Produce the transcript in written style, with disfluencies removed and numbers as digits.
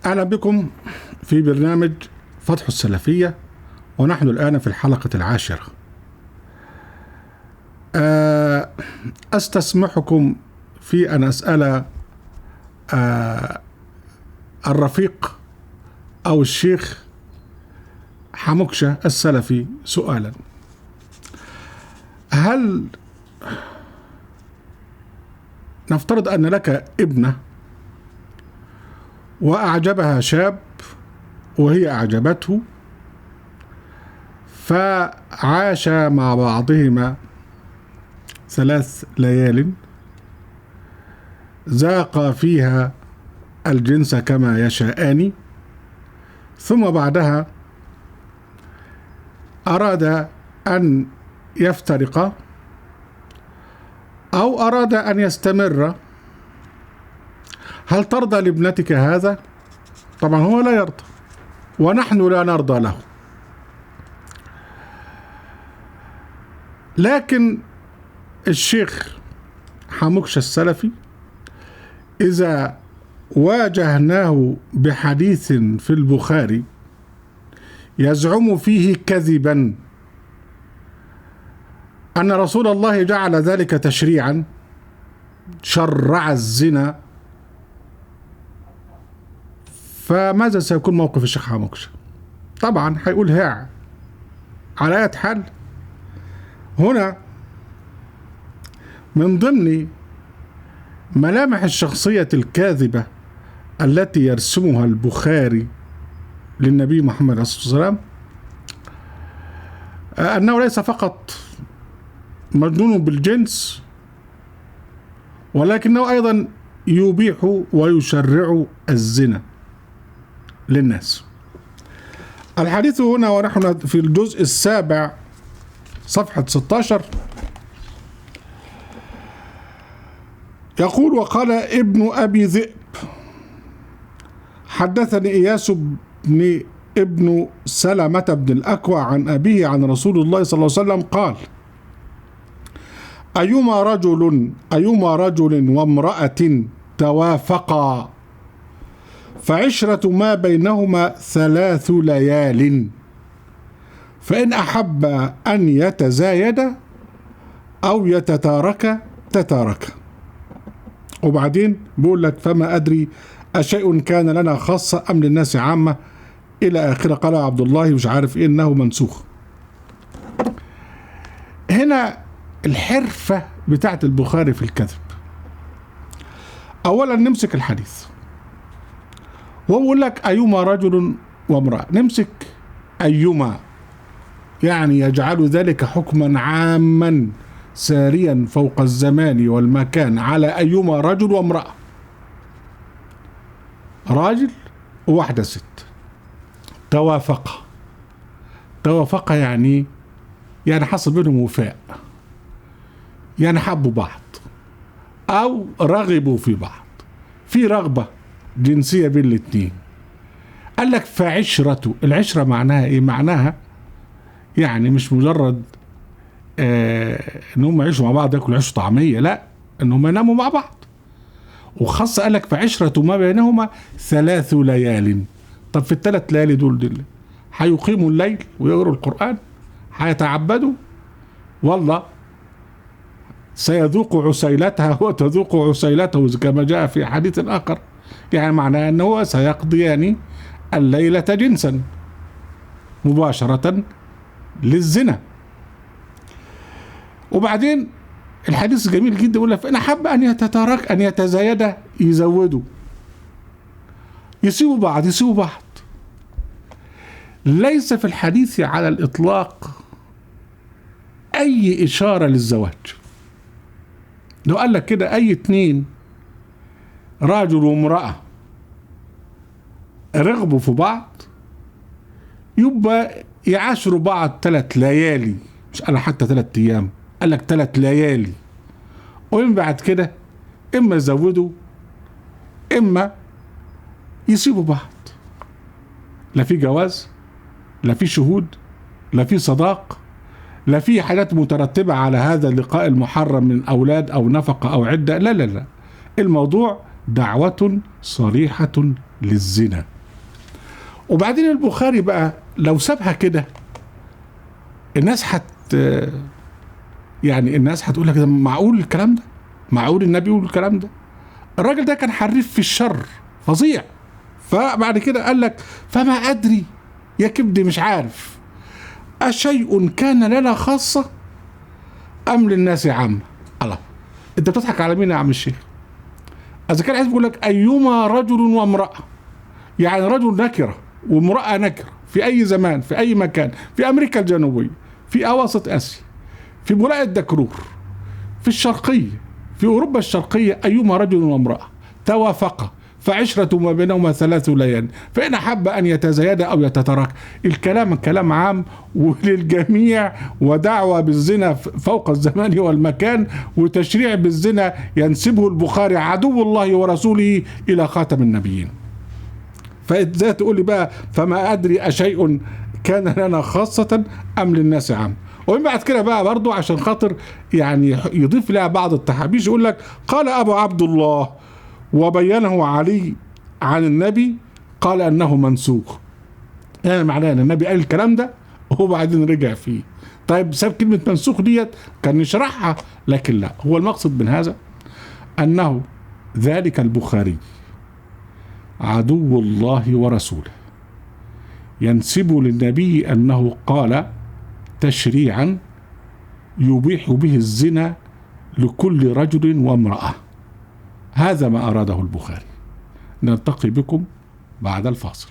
أهلا بكم في برنامج فتح السلفية، ونحن الآن في الحلقة 10. أستسمحكم في أن أسأل الرفيق أو الشيخ حموكشة السلفي سؤالا: هل نفترض أن لك ابنة وأعجبها شاب وهي أعجبته، فعاشا مع بعضهما 3 ليال، ذاقا فيها الجنس كما يشاءان، ثم بعدها أراد أن يفترقا أو أراد أن يستمر، هل ترضى لابنتك هذا؟ طبعا هو لا يرضى ونحن لا نرضى له، لكن الشيخ حموكشة السلفي إذا واجهناه بحديث في البخاري يزعم فيه كذبا أن رسول الله جعل ذلك تشريعا، شرع الزنا، فماذا سيكون موقف الشيخ حموكشة؟ طبعا هيقول هاع. على أي حال، هنا من ضمن ملامح الشخصية الكاذبة التي يرسمها البخاري للنبي محمد عليه الصلاة والسلام أنه ليس فقط مجنون بالجنس، ولكنه أيضا يبيح ويشرع الزنا للناس. الحديث هنا ونحن في الجزء 7 صفحة 16 يقول: وقال ابن أبي ذئب حدثني إياس بن ابن سلمة بن الأكوع عن أبيه عن رسول الله صلى الله عليه وسلم قال: أيما رجل وامرأة توافقا فعشرة ما بينهما 3 ليال، فإن أحب أن يتزايد أو يتتارك تتارك. وبعدين بيقول لك: فما أدري أشيء كان لنا خاصة أم للناس عامة، إلى آخره. قال عبد الله مش عارف إيه إنه منسوخ. هنا الحرفة بتاعت البخاري في الكذب. أولا نمسك الحديث وبقول لك أيما رجل وامرأة، نمسك أيما يعني يجعل ذلك حكما عاما ساريا فوق الزمان والمكان على أيما رجل وامرأة، راجل وواحدة ست توافق يعني حصل بينهم وفاء، يعني حبوا بعض أو رغبوا في بعض، في رغبة جنسية بين الاتنين. قال لك فعشرة، العشرة معناها إيه؟ معناها يعني مش مجرد ان هم يعيشوا مع بعض ياكلوا عيش طعمية، لا، ان هم يناموا مع بعض. وخاصة قال لك فعشرة ما بينهما 3 ليال. طب في ال3 ليالي دول هيقيموا الليل ويقروا القرآن، هيتعبدوا، والله سيذوق عسيلتها وتذوق عسيلته كما جاء في حديث آخر، يعني معناه أنه سيقضيان الليلة جنسا مباشرة للزنا. وبعدين الحديث جميل جدا، يقول لك: فإن أحب أن يتتارك أن يتزايد يزودوا، يسيبوا بعض. ليس في الحديث على الإطلاق أي إشارة للزواج. لو قال لك كده أي 2 راجل وامرأة رغبوا في بعض يبقى يعاشروا بعض 3 ليالي، مش قال حتى 3 أيام، قال لك 3 ليالي، ومن بعد كده إما يزودوا إما يسيبوا بعض. لا في جواز، لا في شهود، لا في صداق، لا في حاجات مترتبة على هذا اللقاء المحرم من أولاد أو نفقة أو عدة، لا لا لا، الموضوع دعوة صريحة للزنا. وبعدين البخاري بقى لو سابها كده الناس يعني الناس هتقول لك ده معقول الكلام ده؟ معقول النبي يقول الكلام ده؟ الراجل ده كان حريف في الشر فظيع. فبعد كده قال لك فما أدري يا كبدي مش عارف أشيء كان لنا خاصة أم للناس عامة. الله، أنت بتضحك على مين يا عم الشيخ؟ إذا كان عايز بيقول لك أيما رجل وامرأة، يعني رجل نكرة وامرأة نكرة في أي زمان في أي مكان، في أمريكا الجنوبية، في أواسط آسيا، في بولاق الدكرور، في الشرقية، في أوروبا الشرقية، أيما رجل وامرأة توافقا فعشرة ما بينهما 3 ليال فإن أحب أن يتزايدا أو يتترك. الكلام كلام عام وللجميع، ودعوة بالزنا فوق الزمان والمكان، وتشريع بالزنا ينسبه البخاري عدو الله ورسوله إلى خاتم النبيين. فإزاي تقول لي بقى فما أدري أشيء كان لنا خاصة أم للناس عام؟ ومن بعد كده بقى برضو عشان خاطر يعني يضيف لها بعض التحابيش يقول لك قال أبو عبد الله وبينه علي عن النبي قال أنه منسوخ. يعني معناه أن النبي قال الكلام ده وبعدين رجع فيه. طيب ساب كلمة منسوخ ديت كان نشرحها، لكن لا، هو المقصد من هذا أنه ذلك البخاري عدو الله ورسوله ينسب للنبي أنه قال تشريعا يبيح به الزنا لكل رجل وامرأة. هذا ما أراده البخاري. نلتقي بكم بعد الفاصل.